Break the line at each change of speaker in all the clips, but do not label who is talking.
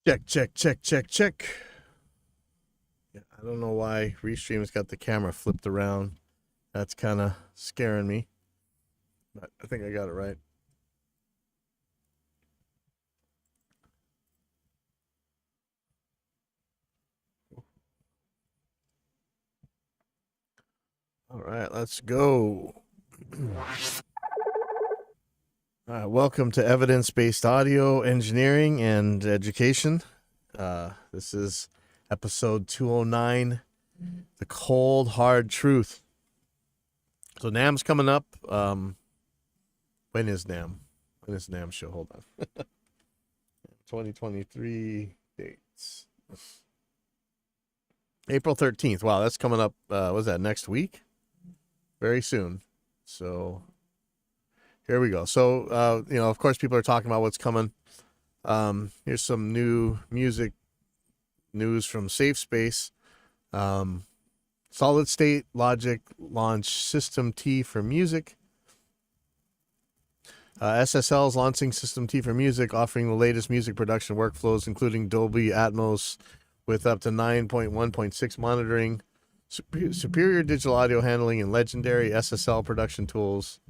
Check, check, check, check, check. Yeah, I don't know why Restream's got the camera flipped around. That's kind of scaring me, but I think I got it right. All right, let's go. Welcome to Evidence Based Audio Engineering and Education. This is episode 209, The Cold Hard Truth. So NAMM's coming up. When is NAMM? When is NAMM show? Hold on. 2023 dates. April 13th. Wow, that's coming up. Was that next week? Very soon. So here we go. So, of course, people are talking about what's coming. Here's some new music news from Safe Space. Solid State Logic launched System T for Music. SSL is launching System T for Music, offering the latest music production workflows, including Dolby Atmos with up to 9.1.6 monitoring, superior digital audio handling, and legendary SSL production tools.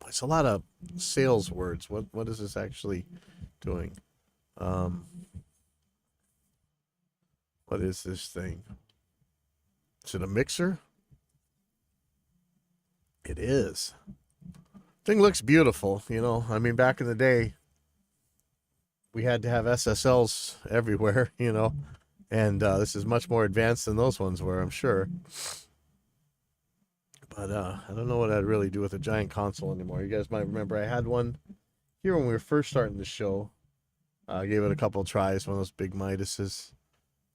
It's a lot of sales words. What is this actually doing? What is this thing? Is it a mixer? It is. Thing looks beautiful, I mean, back in the day, we had to have SSLs everywhere, and this is much more advanced than those ones were, I'm sure. But I don't know what I'd really do with a giant console anymore. You guys might remember I had one here when we were first starting the show. I gave it a couple of tries, one of those big Midases.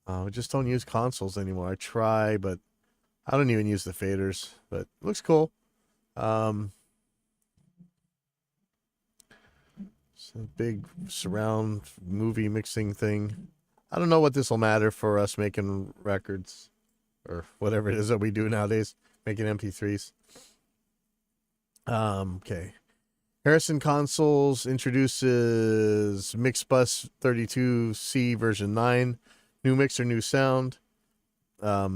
We just don't use consoles anymore. I try, but I don't even use the faders. But it looks cool. It's a big surround movie mixing thing. I don't know what this will matter for us making records or whatever it is that we do nowadays, making MP3s. Okay. Harrison Consoles introduces Mixbus 32C version 9. New mixer, new sound. I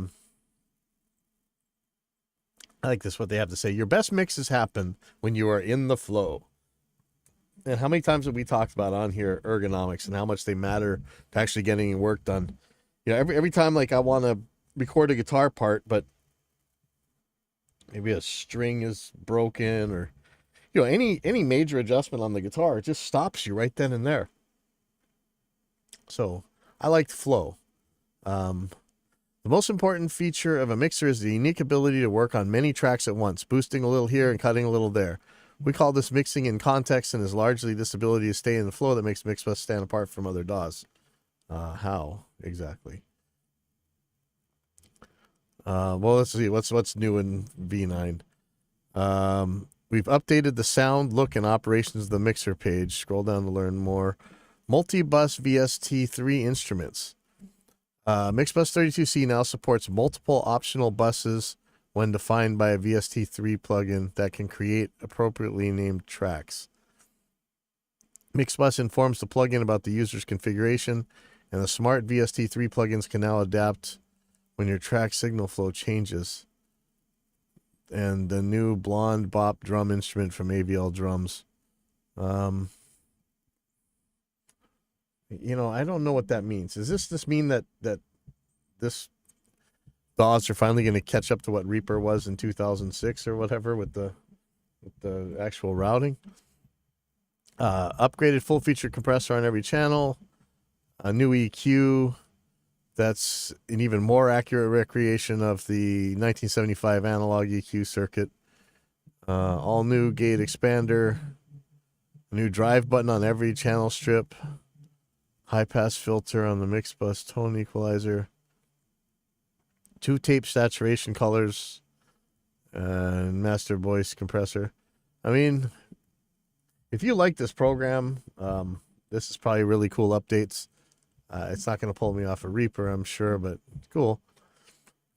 like this, what they have to say. Your best mixes happen when you are in the flow. And how many times have we talked about on here ergonomics and how much they matter to actually getting work done? Every time like I want to record a guitar part, but maybe a string is broken or any major adjustment on the guitar, it just stops you right then and there. So I liked flow. The most important feature of a mixer is the unique ability to work on many tracks at once, boosting a little here and cutting a little there. We call this mixing in context, and is largely this ability to stay in the flow that makes Mixbus stand apart from other DAWs. How exactly? Well, let's see what's new in V9. We've updated the sound, look, and operations of the mixer page. Scroll down to learn more. Multi-bus VST3 instruments. Mixbus 32C now supports multiple optional buses when defined by a VST3 plugin that can create appropriately named tracks. Mixbus informs the plugin about the user's configuration, and the smart VST3 plugins can now adapt when your track signal flow changes. And the new Blonde Bop drum instrument from AVL Drums. I don't know what that means. Does this mean that this DAWs are finally going to catch up to what Reaper was in 2006 or whatever with the actual routing? Upgraded full feature compressor on every channel. A new EQ that's an even more accurate recreation of the 1975 analog EQ circuit. All new gate expander. A new drive button on every channel strip. High pass filter on the Mixbus tone equalizer. 2 tape saturation colors. And master voice compressor. I mean, if you like this program, this is probably really cool updates. It's not going to pull me off a Reaper, I'm sure, but cool.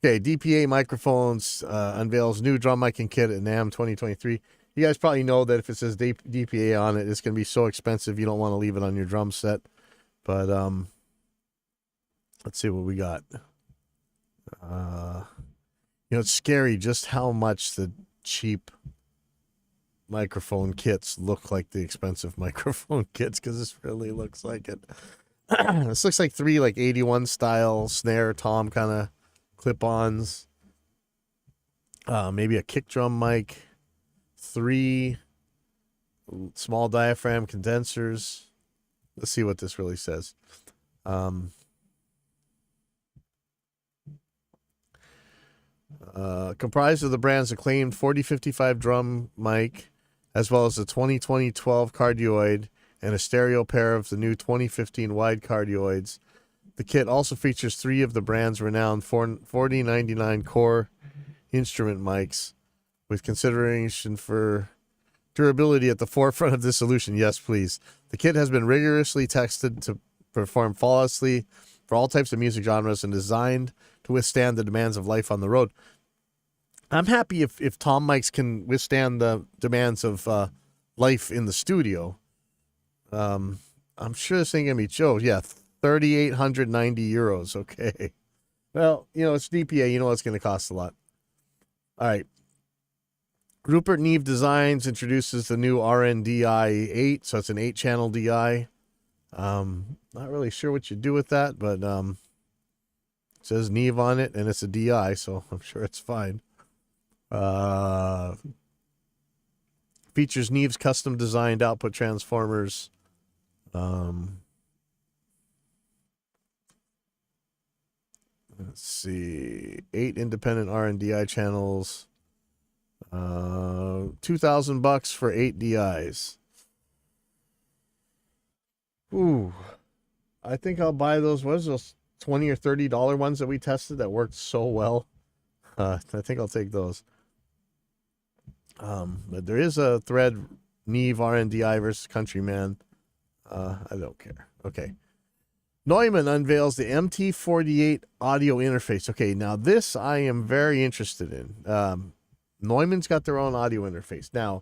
Okay, DPA Microphones unveils new drum mic and kit at NAMM 2023. You guys probably know that if it says DPA on it, it's going to be so expensive you don't want to leave it on your drum set. But let's see what we got. It's scary just how much the cheap microphone kits look like the expensive microphone kits, because this really looks like it. This looks like 3 like 81 style snare tom kind of clip-ons. Maybe a kick drum mic. 3 small diaphragm condensers. Let's see what this really says. Comprised of the brand's acclaimed 4055 drum mic, as well as the 2020-12 cardioid and a stereo pair of the new 2015 wide cardioids. The kit also features 3 of the brand's renowned 4099 core instrument mics, with consideration for durability at the forefront of this solution. Yes, please. The kit has been rigorously tested to perform flawlessly for all types of music genres and designed to withstand the demands of life on the road. I'm happy if tom mics can withstand the demands of life in the studio. I'm sure this ain't gonna be Joe. Yeah, 3,890 euros. Okay. Well, it's DPA. It's gonna cost a lot. All right. Rupert Neve Designs introduces the new RNDI 8, so it's an 8-channel DI. Not really sure what you do with that, but it says Neve on it, and it's a DI, so I'm sure it's fine. Features Neve's custom designed output transformers. Let's see, 8 independent RNDI channels. $2,000 for 8 DIs. Ooh, I think I'll buy those. What is those $20 or $30 ones that we tested that worked so well? I think I'll take those. But there is a thread, Neve RNDI versus Countryman. I don't care. Okay. Neumann unveils the MT48 audio interface. Okay, now this I am very interested in. Neumann's got their own audio interface. Now,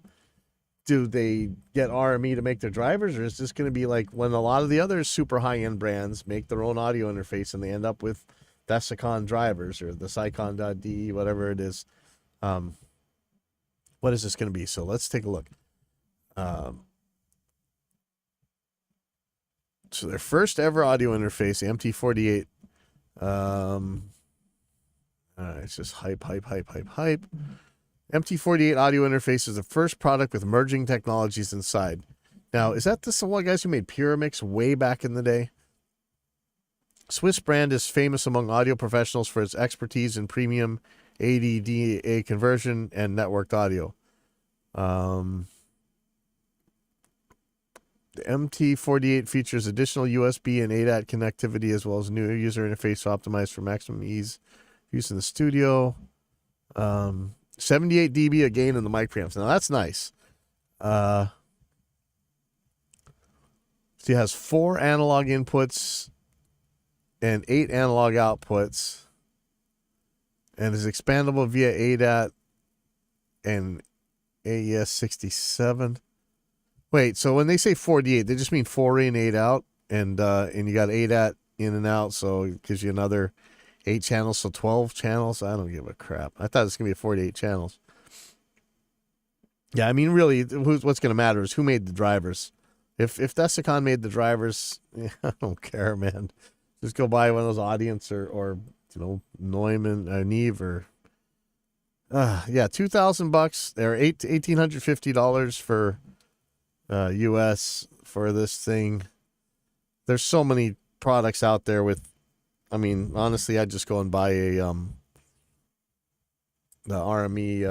do they get RME to make their drivers, or is this going to be like when a lot of the other super high-end brands make their own audio interface and they end up with Desicon drivers or the Sycon.D, whatever it is? What is this going to be? So let's take a look. So their first ever audio interface, the MT48. It's just hype. MT48 audio interface is the first product with merging technologies inside. Now, is that the one guys who made Pyramix way back in the day? Swiss brand is famous among audio professionals for its expertise in premium ADDA conversion and networked audio. The MT48 features additional USB and ADAT connectivity, as well as new user interface optimized for maximum ease use in the studio. 78 dB of gain in the mic preamps. Now that's nice. So it has 4 analog inputs and 8 analog outputs, and is expandable via ADAT and AES67. Wait, so when they say 48, they just mean 4 in, 8 out, and you got ADAT in and out, so it gives you another 8 channels, so 12 channels. I don't give a crap. I thought it was going to be 48 channels. Yeah, I mean, really, what's going to matter is who made the drivers. If Desicon made the drivers, I don't care, man. Just go buy one of those Audience or Neumann or Neve or $2,000. They're $1,850 for US for this thing. There's so many products out there with. I mean, honestly, I'd just go and buy the RME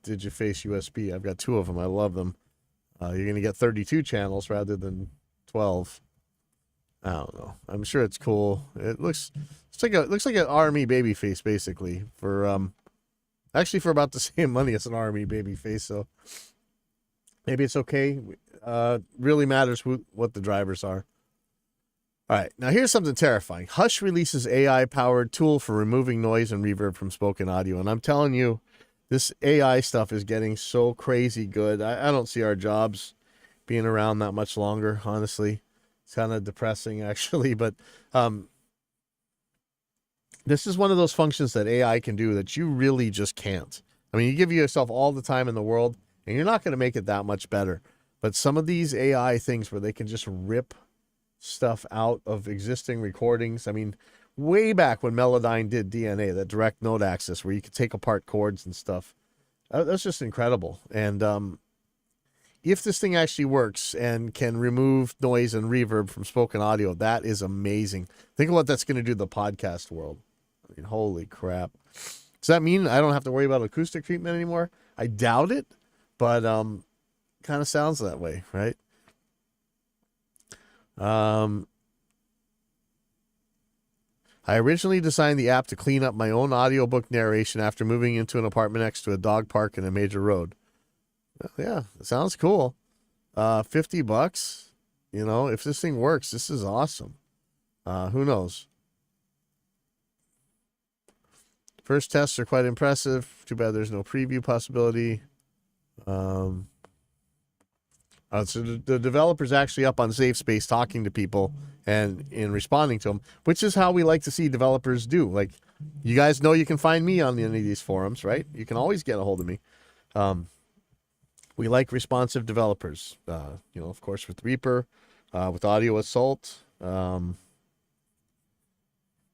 Digiface USB. I've got 2 of them. I love them. You're going to get 32 channels rather than 12. I don't know. I'm sure it's cool. It looks like an RME Babyface, basically, for about the same money as an RME Babyface. So maybe it's okay. Really matters what the drivers are. All right, now here's something terrifying. Hush releases AI-powered tool for removing noise and reverb from spoken audio. And I'm telling you, this AI stuff is getting so crazy good. I don't see our jobs being around that much longer, honestly. It's kind of depressing, actually, but this is one of those functions that AI can do that you really just can't. I mean, you give yourself all the time in the world, and you're not going to make it that much better. But some of these AI things where they can just rip stuff out of existing recordings. I mean, way back when Melodyne did DNA, that direct node access, where you could take apart chords and stuff. That's just incredible. And if this thing actually works and can remove noise and reverb from spoken audio, that is amazing. Think of what that's going to do to the podcast world. I mean, holy crap. Does that mean I don't have to worry about acoustic treatment anymore? I doubt it, but kind of sounds that way, right? I originally designed the app to clean up my own audiobook narration after moving into an apartment next to a dog park and a major road. Yeah, it sounds cool. $50. You know, if this thing works, this is awesome. Who knows? First tests are quite impressive. Too bad there's no preview possibility. So the developer's actually up on Safe Space talking to people and responding to them, which is how we like to see developers do. Like, you guys know you can find me on any of these forums, right? You can always get a hold of me. We like responsive developers, you know, of course, with Reaper, with Audio Assault,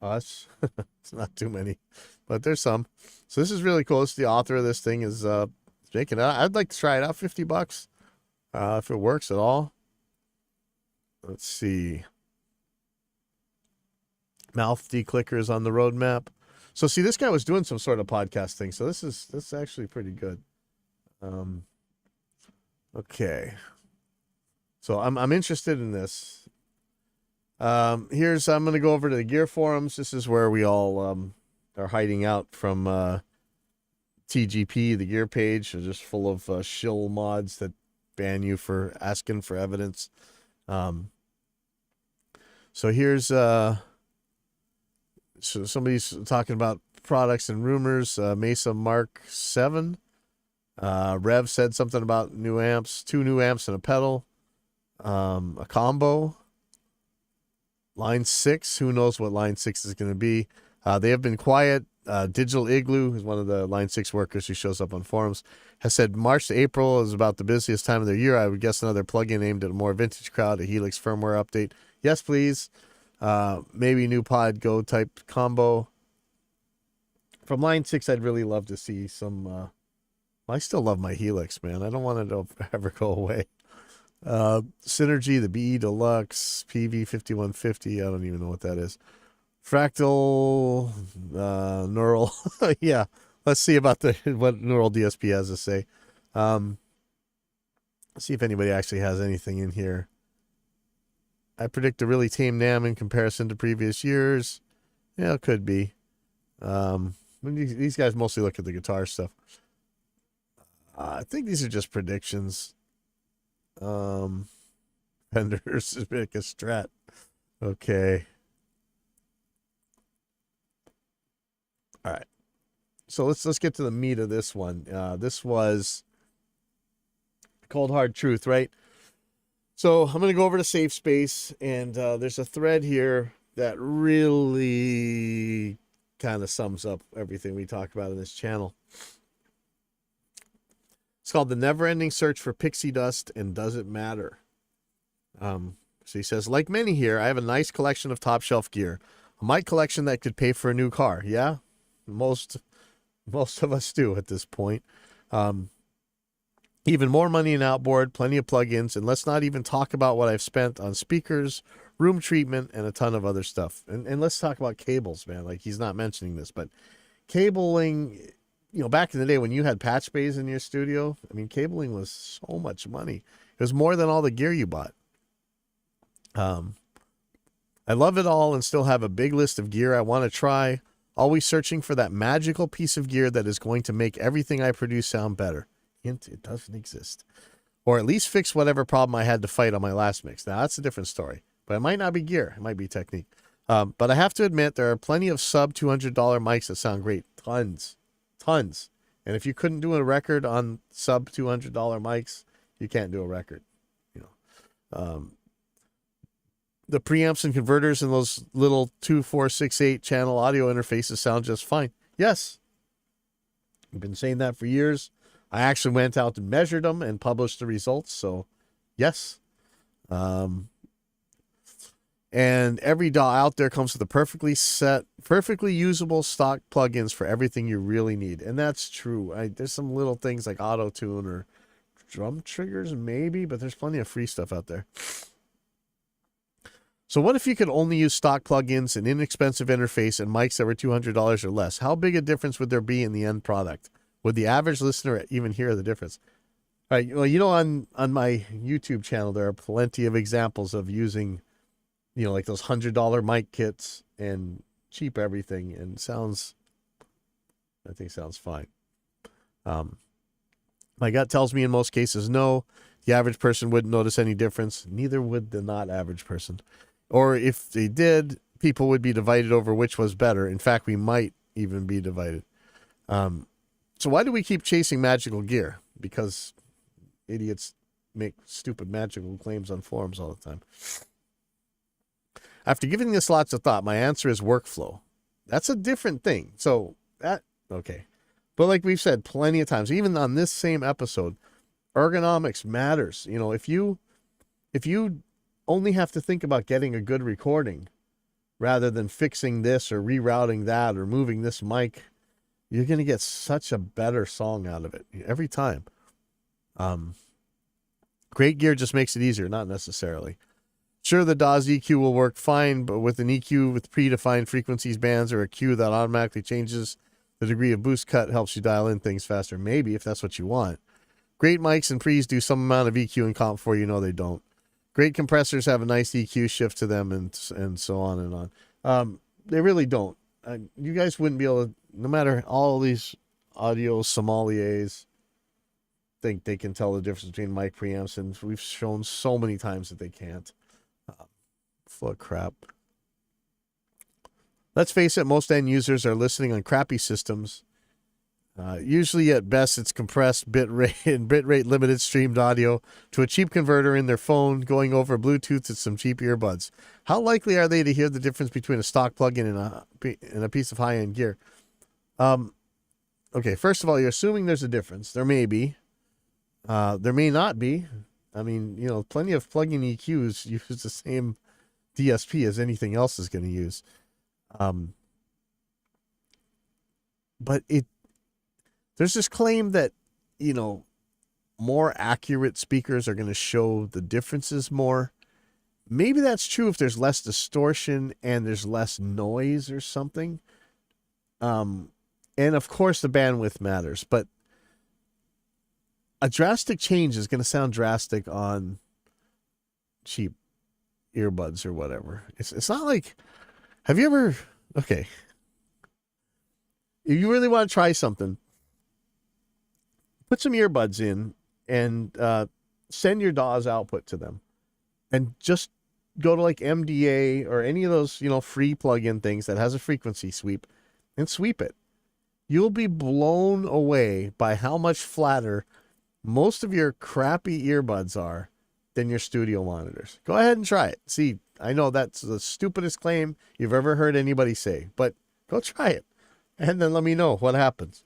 us. It's not too many, but there's some. So this is really cool. It's the author of this thing is making it. I'd like to try it out. $50, if it works at all. Let's see. Mouth declicker is on the roadmap. So see, this guy was doing some sort of podcast thing. So this is actually pretty good. Okay. So I'm interested in this. I'm going to go over to the Gear forums. This is where we all are hiding out from TGP, the Gear page. They're just full of shill mods that ban you for asking for evidence. So here's so somebody's talking about products and rumors. Mesa Mark 7. Rev said something about new amps, 2 new amps and a pedal, a combo. Line 6, who knows what Line 6 is going to be. They have been quiet. Digital Igloo, who's one of the Line 6 workers who shows up on forums, has said March to April is about the busiest time of the year. I would guess another plugin aimed at a more vintage crowd, a Helix firmware update. Yes, please. Maybe new Pod Go type combo. From Line 6, I'd really love to see some... I still love my Helix, man. I don't want it to ever go away. Synergy, the BE Deluxe, PV5150. I don't even know what that is. Fractal, Neural. Yeah, let's see about what Neural DSP has to say. Let's see if anybody actually has anything in here. I predict a really tame NAM in comparison to previous years. Yeah, it could be. These guys mostly look at the guitar stuff. I think these are just predictions. Fenders is like a Strat. Okay. All right. So let's get to the meat of this one. This was Cold Hard Truth, right? So I'm going to go over to Safe Space, and there's a thread here that really kind of sums up everything we talk about in this channel. It's called The Never-Ending Search for Pixie Dust and Does It Matter? So he says, like many here, I have a nice collection of top shelf gear. A mic collection that could pay for a new car. Yeah, most of us do at this point. Even more money in outboard, plenty of plugins, and let's not even talk about what I've spent on speakers, room treatment, and a ton of other stuff. And let's talk about cables, man. Like, he's not mentioning this, but cabling... You know, back in the day when you had patch bays in your studio, I mean, cabling was so much money. It was more than all the gear you bought. I love it all and still have a big list of gear I want to try, always searching for that magical piece of gear that is going to make everything I produce sound better. Hint, it doesn't exist. Or at least fix whatever problem I had to fight on my last mix. Now, that's a different story. But it might not be gear. It might be technique. But I have to admit, there are plenty of sub $200 mics that sound great. Tons. And if you couldn't do a record on sub $200 mics, you can't do a record. You know, The preamps and converters in those little 2, 4, 6, 8 channel audio interfaces sound just fine. Yes. I've been saying that for years. I actually went out and measured them and published the results. So, yes. And every DAW out there comes with a perfectly usable stock plugins for everything you really need. And that's true. There's some little things like auto-tune or drum triggers maybe, but there's plenty of free stuff out there. So what if you could only use stock plugins, an inexpensive interface, and mics that were $200 or less? How big a difference would there be in the end product? Would the average listener even hear the difference? All right, well, you know, on my YouTube channel, there are plenty of examples of using, you know, like those $100 mic kits and cheap everything, and I think sounds fine. My gut tells me in most cases, no, the average person wouldn't notice any difference. Neither would the not average person. Or if they did, people would be divided over which was better. In fact, we might even be divided. So why do we keep chasing magical gear? Because idiots make stupid magical claims on forums all the time. After giving this lots of thought, my answer is workflow. That's a different thing. Okay. But like we've said plenty of times, even on this same episode, ergonomics matters. You know, if you only have to think about getting a good recording rather than fixing this or rerouting that or moving this mic, you're going to get such a better song out of it every time. Great gear just makes it easier, not necessarily. Sure, the DAW's EQ will work fine, but with an EQ with predefined frequencies bands or a cue that automatically changes the degree of boost cut helps you dial in things faster. Maybe, if that's what you want. Great mics and pre's do some amount of EQ and comp for you. No, they don't. Great compressors have a nice EQ shift to them and so on and on. They really don't. You guys wouldn't be able to, no matter all these audio sommeliers think they can tell the difference between mic preamps, and we've shown so many times that they can't. Full of crap. Let's face it, most end users are listening on crappy systems. Usually at best it's compressed bitrate and bitrate limited streamed audio to a cheap converter in their phone going over Bluetooth to some cheap earbuds. How likely are they to hear the difference between a stock plugin and a piece of high-end gear? Okay, first of all, you're assuming there's a difference. There may be. There may not be. I mean, you know, plenty of plug-in EQs use the same DSP as anything else is going to use. But there's this claim that, you know, more accurate speakers are going to show the differences more. Maybe that's true if there's less distortion and there's less noise or something. And of course the bandwidth matters, but a drastic change is going to sound drastic on cheap earbuds or whatever. It's not like, have you ever, okay, if you really want to try something, put some earbuds in and send your DAW's output to them and just go to like MDA or any of those, you know, free plug-in things that has a frequency sweep and sweep it. You'll be blown away by how much flatter most of your crappy earbuds are than your studio monitors. Go ahead and try it. See, I know that's the stupidest claim you've ever heard anybody say, but go try it and then let me know what happens.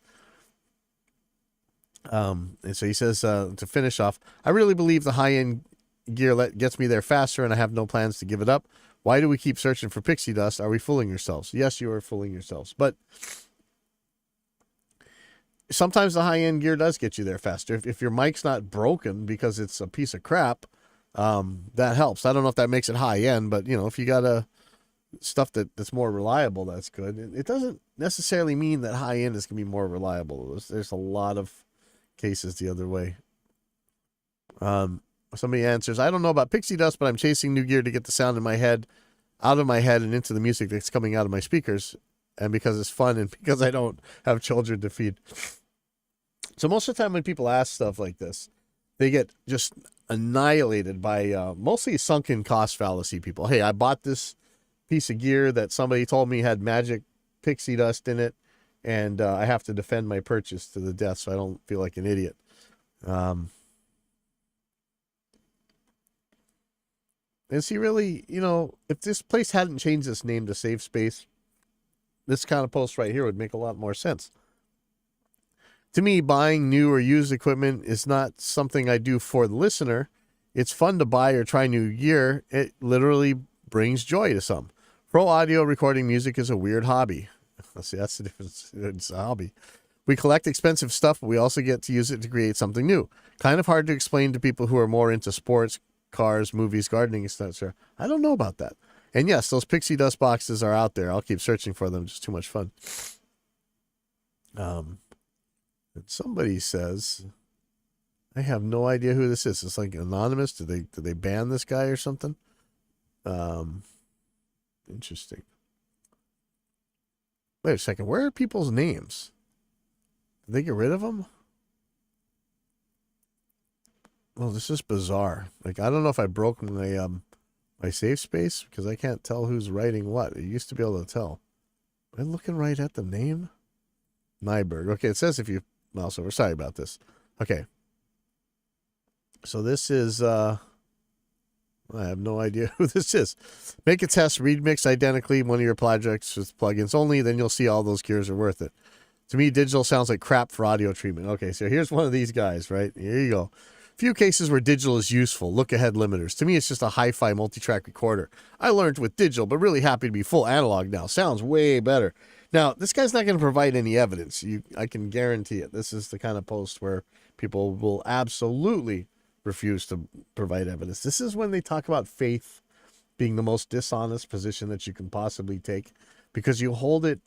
And so he says, to finish off, I really believe the high-end gear gets me there faster and I have no plans to give it up. Why do we keep searching for pixie dust? Are we fooling yourselves? Yes, you are fooling yourselves. But sometimes the high-end gear does get you there faster. If your mic's not broken because it's a piece of crap, that helps. I don't know if that makes it high-end, but, you know, if you got stuff that's more reliable, that's good. It doesn't necessarily mean that high-end is going to be more reliable. There's a lot of cases the other way. Somebody answers, I don't know about pixie dust, but I'm chasing new gear to get the sound in my head, out of my head and into the music that's coming out of my speakers, and because it's fun and because I don't have children to feed. So most of the time when people ask stuff like this, they get just annihilated by mostly sunken cost fallacy people. Hey, I bought this piece of gear that somebody told me had magic pixie dust in it, and I have to defend my purchase to the death so I don't feel like an idiot. Is he really, if this place hadn't changed its name to Safe Space, this kind of post right here would make a lot more sense. To me, buying new or used equipment is not something I do for the listener. It's fun to buy or try new gear. It literally brings joy to some. Pro audio recording music is a weird hobby. See, that's the difference. It's a hobby. We collect expensive stuff, but we also get to use it to create something new. Kind of hard to explain to people who are more into sports, cars, movies, gardening, etc. I don't know about that. And yes, those pixie dust boxes are out there. I'll keep searching for them. Just too much fun. And somebody says, I have no idea who this is. It's like anonymous. Did they ban this guy or something? Interesting. Wait a second. Where are people's names? Did they get rid of them? Well, this is bizarre. Like, I don't know if I broke my my safe space because I can't tell who's writing what. It used to be able to tell. Am I looking right at the name? Nyberg. Okay, it says if you mouse over. Sorry about this. Okay. So this is I have no idea who this is. Make a test, remix identically one of your projects with plugins only, then you'll see all those gears are worth it. To me, digital sounds like crap for audio treatment. Okay, so here's one of these guys, right? Here you go. Few cases where digital is useful. Look ahead limiters. To me, it's just a hi-fi multi-track recorder. I learned with digital, but really happy to be full analog now. Sounds way better. Now, this guy's not going to provide any evidence. I can guarantee it. This is the kind of post where people will absolutely refuse to provide evidence. This is when they talk about faith being the most dishonest position that you can possibly take, because you hold it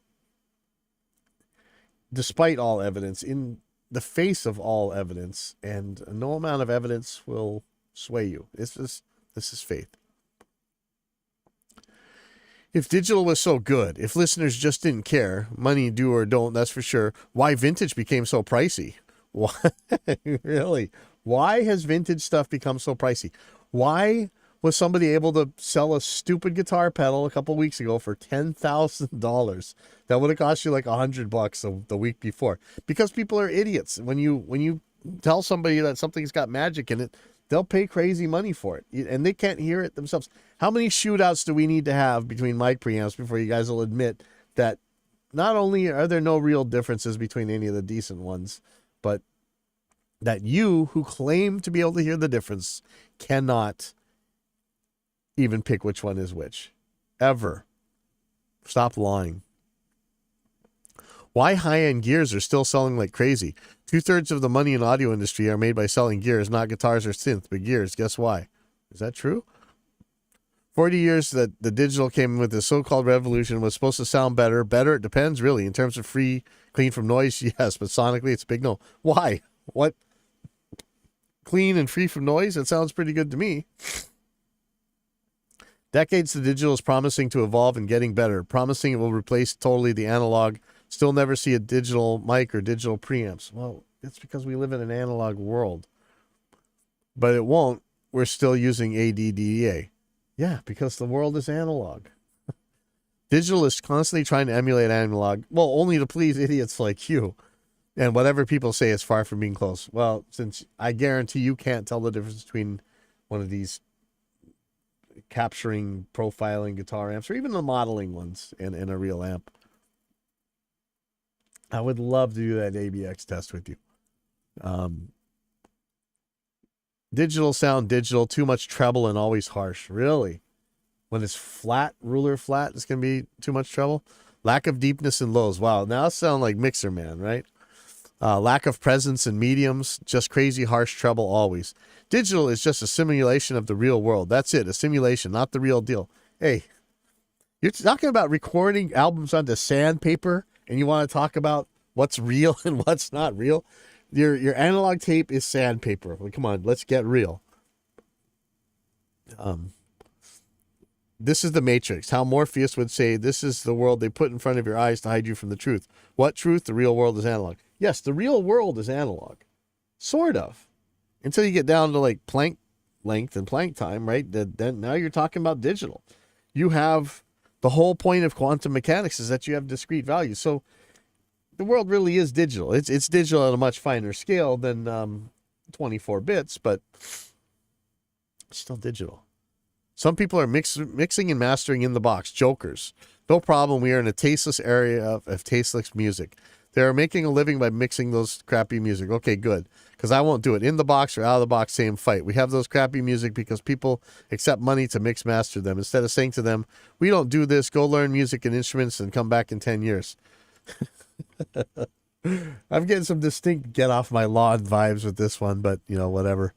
despite all evidence, in the face of all evidence, and no amount of evidence will sway you. This is faith. If digital was so good, if listeners just didn't care, money do or don't, that's for sure, why vintage became so pricey? Why, really? Why has vintage stuff become so pricey? Why was somebody able to sell a stupid guitar pedal a couple weeks ago for $10,000 that would have cost you like $100 the week before? Because people are idiots. When you tell somebody that something's got magic in it, they'll pay crazy money for it, and they can't hear it themselves. How many shootouts do we need to have between mic preamps before you guys will admit that not only are there no real differences between any of the decent ones, but that you, who claim to be able to hear the difference, cannot even pick which one is which. Ever. Stop lying. Why high-end gears are still selling like crazy? 2/3 of the money in the audio industry are made by selling gears, not guitars or synth, but gears. Guess why? Is that true? 40 years that the digital came with the so-called revolution was supposed to sound better. Better? It depends, really. In terms of free, clean from noise, yes, but sonically it's a big no. Why? What? Clean and free from noise? It sounds pretty good to me. Decades the digital is promising to evolve and getting better, promising it will replace totally the analog. Still never see a digital mic or digital preamps. Well, it's because we live in an analog world. But it won't. We're still using ADDA. Yeah, because the world is analog. Digital is constantly trying to emulate analog, well, only to please idiots like you. And whatever people say is far from being close. Well, since I guarantee you can't tell the difference between one of these capturing, profiling guitar amps, or even the modeling ones in a real amp. I would love to do that ABX test with you. Digital sound, digital, too much treble and always harsh. Really? When it's flat, ruler flat, it's going to be too much treble? Lack of deepness in lows. Wow, now it sounds like Mixer Man, right? Lack of presence in mediums, just crazy harsh treble always. Digital is just a simulation of the real world. That's it, a simulation, not the real deal. Hey, you're talking about recording albums onto sandpaper, and you want to talk about what's real and what's not real? Your analog tape is sandpaper. Well, come on, let's get real. This is the Matrix. How Morpheus would say, this is the world they put in front of your eyes to hide you from the truth. What truth? The real world is analog. Yes, the real world is analog. Sort of. Until you get down to like Planck length and Planck time, right? Then now you're talking about digital. You have the whole point of quantum mechanics is that you have discrete values. So the world really is digital. It's digital at a much finer scale than 24 bits, but it's still digital. Some people are mixing and mastering in the box. Jokers. No problem. We are in a tasteless area of tasteless music. They are making a living by mixing those crappy music. Okay, good. Because I won't do it. In the box or out of the box, same fight. We have those crappy music because people accept money to mix master them. Instead of saying to them, we don't do this, go learn music and instruments and come back in 10 years. I'm getting some distinct get off my lawn vibes with this one, but whatever.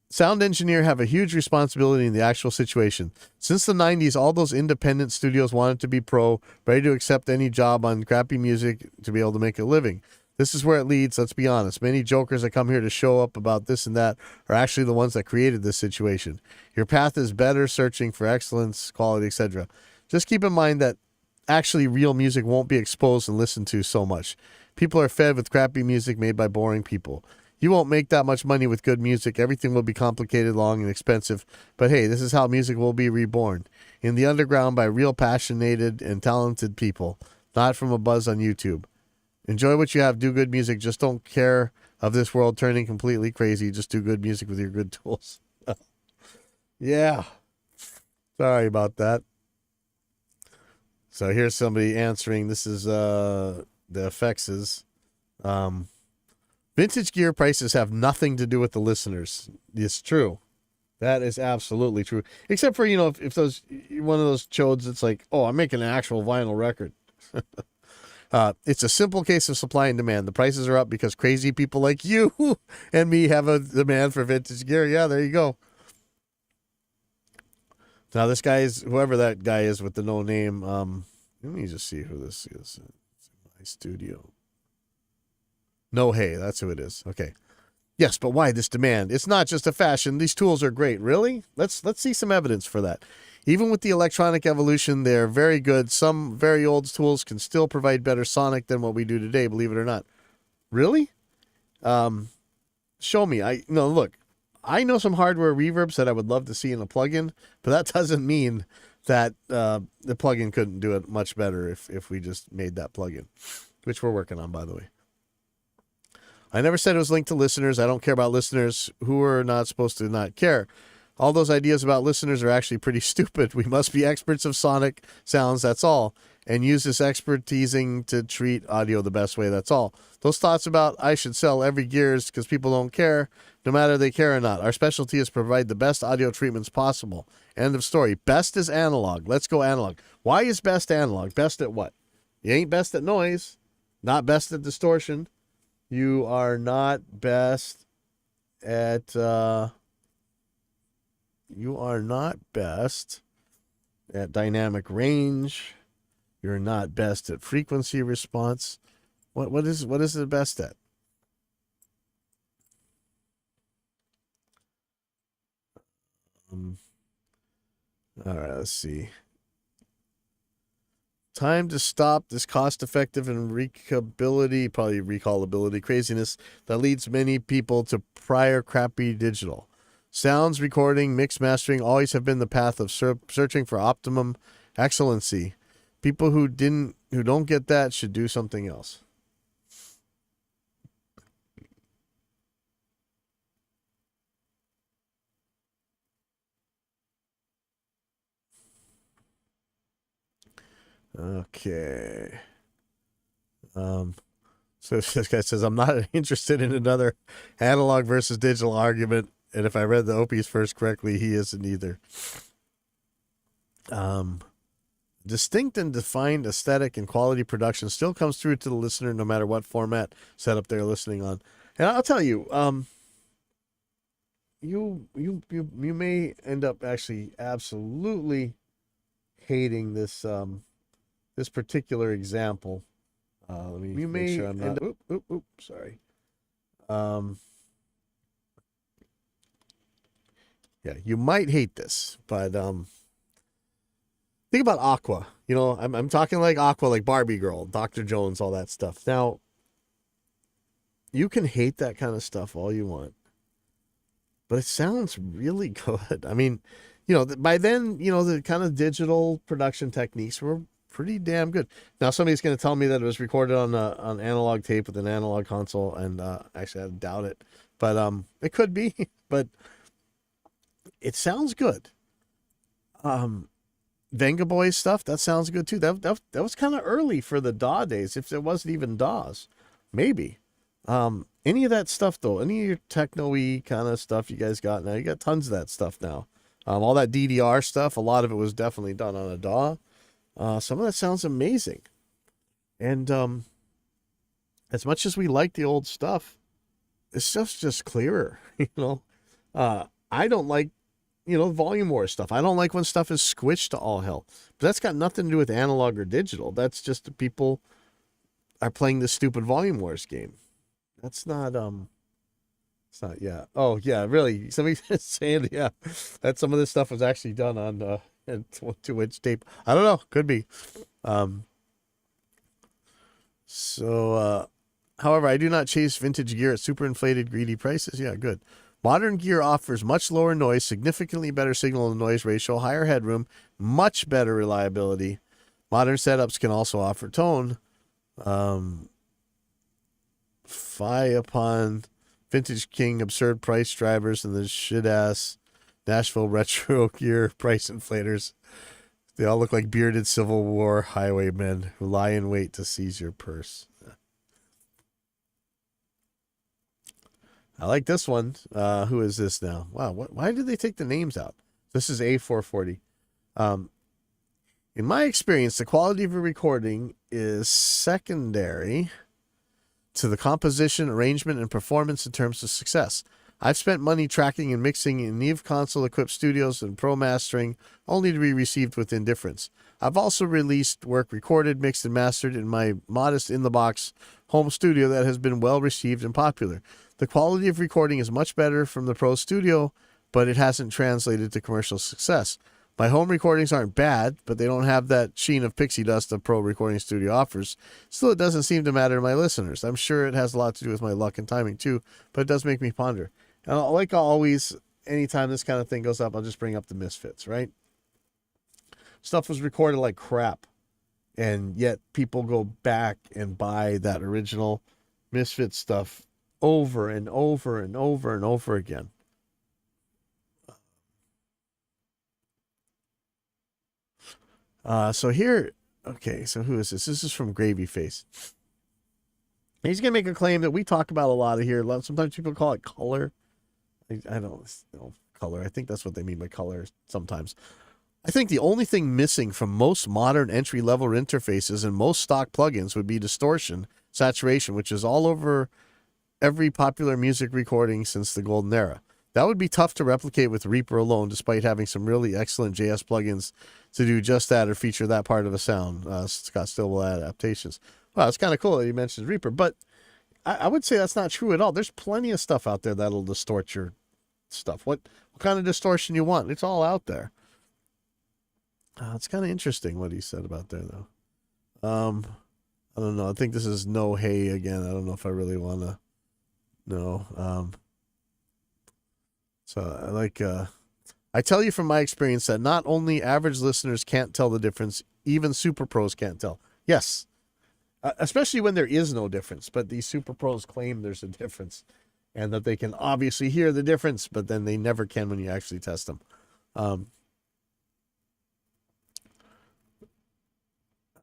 Sound engineer have a huge responsibility in the actual situation. Since the 90s, all those independent studios wanted to be pro, ready to accept any job on crappy music to be able to make a living. This is where it leads, let's be honest. Many jokers that come here to show up about this and that are actually the ones that created this situation. Your path is better searching for excellence, quality, etc. Just keep in mind that actually real music won't be exposed and listened to so much. People are fed with crappy music made by boring people. You won't make that much money with good music. Everything will be complicated, long, and expensive. But hey, this is how music will be reborn. In the underground by real passionate and talented people, not from a buzz on YouTube. Enjoy what you have. Do good music. Just don't care of this world turning completely crazy. Just do good music with your good tools. Yeah. Sorry about that. So here's somebody answering. This is the effects. Vintage gear prices have nothing to do with the listeners. It's true. That is absolutely true. Except for, if those one of those chodes, it's like, oh, I'm making an actual vinyl record. It's a simple case of supply and demand. The prices are up because crazy people like you and me have a demand for vintage gear. Yeah, there you go. Now this guy is, whoever that guy is with the no name, let me just see who this is. It's in my studio. No, hey, that's who it is. Okay. Yes, but why this demand? It's not just a fashion. These tools are great. Really? Let's see some evidence for that. Even with the electronic evolution, they're very good. Some very old tools can still provide better sonic than what we do today, believe it or not. Really? Show me. Look, I know some hardware reverbs that I would love to see in a plugin, but that doesn't mean that the plugin couldn't do it much better if we just made that plugin, which we're working on, by the way. I never said it was linked to listeners. I don't care about listeners who are not supposed to not care. All those ideas about listeners are actually pretty stupid. We must be experts of sonic sounds, that's all, and use this expertising to treat audio the best way, that's all. Those thoughts about I should sell every gears because people don't care, no matter they care or not. Our specialty is to provide the best audio treatments possible. End of story. Best is analog. Let's go analog. Why is best analog? Best at what? You ain't best at noise, not best at distortion. You are not best at dynamic range. You're not best at frequency response. What is it best at? All right, let's see. Time to stop this cost-effective and recallability craziness that leads many people to prior crappy digital. Sounds, recording, mix, mastering always have been the path of searching for optimum excellency. People who don't get that should do something else. Okay. So this guy says, I'm not interested in another analog versus digital argument. And if I read the Opie's first correctly, he isn't either. Distinct and defined aesthetic and quality production still comes through to the listener no matter what format setup they're listening on. And I'll tell you, you may end up actually absolutely hating this this particular example. Let me make sure I'm not. Sorry. Yeah, you might hate this, but think about Aqua. I'm talking like Aqua, like Barbie Girl, Dr. Jones, all that stuff. Now, you can hate that kind of stuff all you want, but it sounds really good. I mean, by then, the kind of digital production techniques were pretty damn good. Now, somebody's going to tell me that it was recorded on analog tape with an analog console, and actually, I doubt it, but it could be. But it sounds good. Venga Boys stuff, that sounds good too. That was kind of early for the DAW days, if there wasn't even DAWs. Maybe. Any of that stuff though, any of your techno-y kind of stuff you guys got now, you got tons of that stuff now. All that DDR stuff, a lot of it was definitely done on a DAW. Some of that sounds amazing. And as much as we like the old stuff, this stuff's just clearer, you know. I don't like, volume war stuff. I don't like when stuff is squished to all hell. But that's got nothing to do with analog or digital. That's just the people are playing this stupid volume wars game. That's not it's not, yeah. Oh yeah, really. Somebody saying, yeah, that some of this stuff was actually done on 2-inch tape. I don't know, could be. However, I do not chase vintage gear at super inflated, greedy prices. Yeah, good. Modern gear offers much lower noise, significantly better signal to noise ratio, higher headroom, much better reliability. Modern setups can also offer tone. Fie upon Vintage King absurd price drivers and the shit-ass Nashville retro gear price inflators. They all look like bearded Civil War highwaymen who lie in wait to seize your purse. I like this one. Who is this now? Wow, why did they take the names out? This is A440. In my experience, the quality of a recording is secondary to the composition, arrangement, and performance in terms of success. I've spent money tracking and mixing in Neve console-equipped studios and pro mastering, only to be received with indifference. I've also released work recorded, mixed, and mastered in my modest in-the-box home studio that has been well received and popular. The quality of recording is much better from the pro studio, but it hasn't translated to commercial success. My home recordings aren't bad, but they don't have that sheen of pixie dust a pro recording studio offers. Still, it doesn't seem to matter to my listeners. I'm sure it has a lot to do with my luck and timing too, but it does make me ponder. And like always, anytime this kind of thing goes up, I'll just bring up the Misfits, right? Stuff was recorded like crap, and yet people go back and buy that original Misfits stuff over and over and over and over again. So here, okay, so who is this? This is from Gravy Face. He's going to make a claim that we talk about a lot of here. Sometimes people call it color. I don't know, color. I think that's what they mean by color sometimes. I think the only thing missing from most modern entry-level interfaces and most stock plugins would be distortion, saturation, which is all over every popular music recording since the golden era. That would be tough to replicate with Reaper alone, despite having some really excellent JS plugins to do just that or feature that part of a sound. Scott Stillwell adaptations. Wow, it's kind of cool that he mentions Reaper, but I would say that's not true at all. There's plenty of stuff out there that'll distort your stuff. What kind of distortion you want? It's all out there. It's kind of interesting what he said about there, though. I don't know. I think this is No Hey again. I don't know if I really want to know. So I like, I tell you from my experience that not only average listeners can't tell the difference, even super pros can't tell. Yes. Especially when there is no difference, but these super pros claim there's a difference and that they can obviously hear the difference, but then they never can when you actually test them.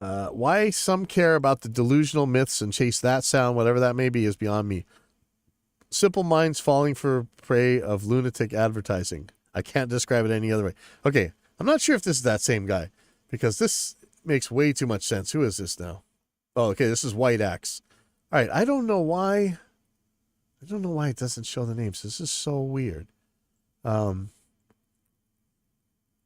Why some care about the delusional myths and chase that sound, whatever that may be, is beyond me. Simple minds falling for prey of lunatic advertising. I can't describe it any other way. Okay, I'm not sure if this is that same guy, because this makes way too much sense. Who is this now? Oh, okay, this is White Axe. All right, I don't know why it doesn't show the names. This is so weird. But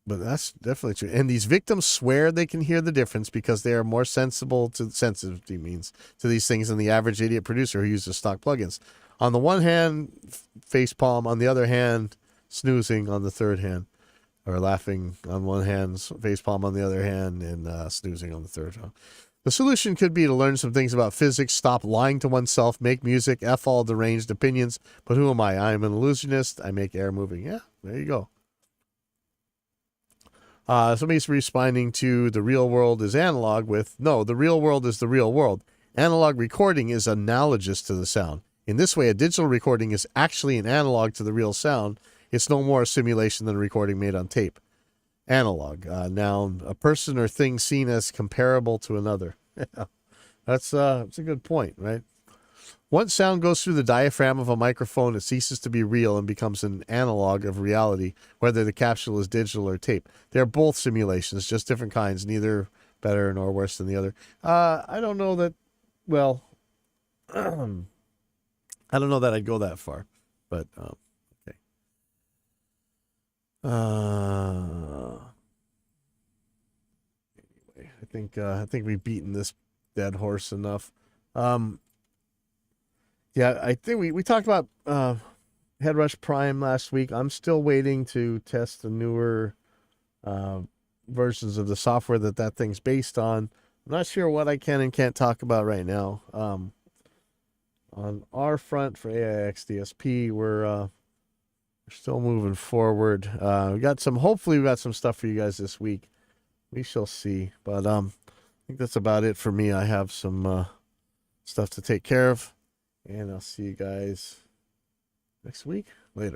that's definitely true. And these victims swear they can hear the difference because they are more sensitive to these things than the average idiot producer who uses stock plugins. On the one hand, facepalm. On the other hand, snoozing on the third hand. Or laughing on one hand, facepalm on the other hand, and snoozing on the third hand. The solution could be to learn some things about physics, stop lying to oneself, make music, F all deranged opinions. But who am I? I am an illusionist. I make air moving. Yeah, there you go. Somebody's responding to the real world is analog with, no, the real world is the real world. Analog recording is analogous to the sound. In this way, a digital recording is actually an analog to the real sound. It's no more a simulation than a recording made on tape. Analog. Noun, a person or thing seen as comparable to another. That's a good point, right? Once sound goes through the diaphragm of a microphone, it ceases to be real and becomes an analog of reality, whether the capsule is digital or tape. They're both simulations, just different kinds, neither better nor worse than the other. I don't know that, well, I don't know that I'd go that far, but okay. Anyway, I think we've beaten this dead horse enough. Yeah, I think we talked about Headrush Prime last week. I'm still waiting to test the newer versions of the software that thing's based on. I'm not sure what I can and can't talk about right now. On our front for AIX DSP, we're still moving forward. Hopefully we got some stuff for you guys this week. We shall see. But I think that's about it for me. I have some stuff to take care of. And I'll see you guys next week. Later.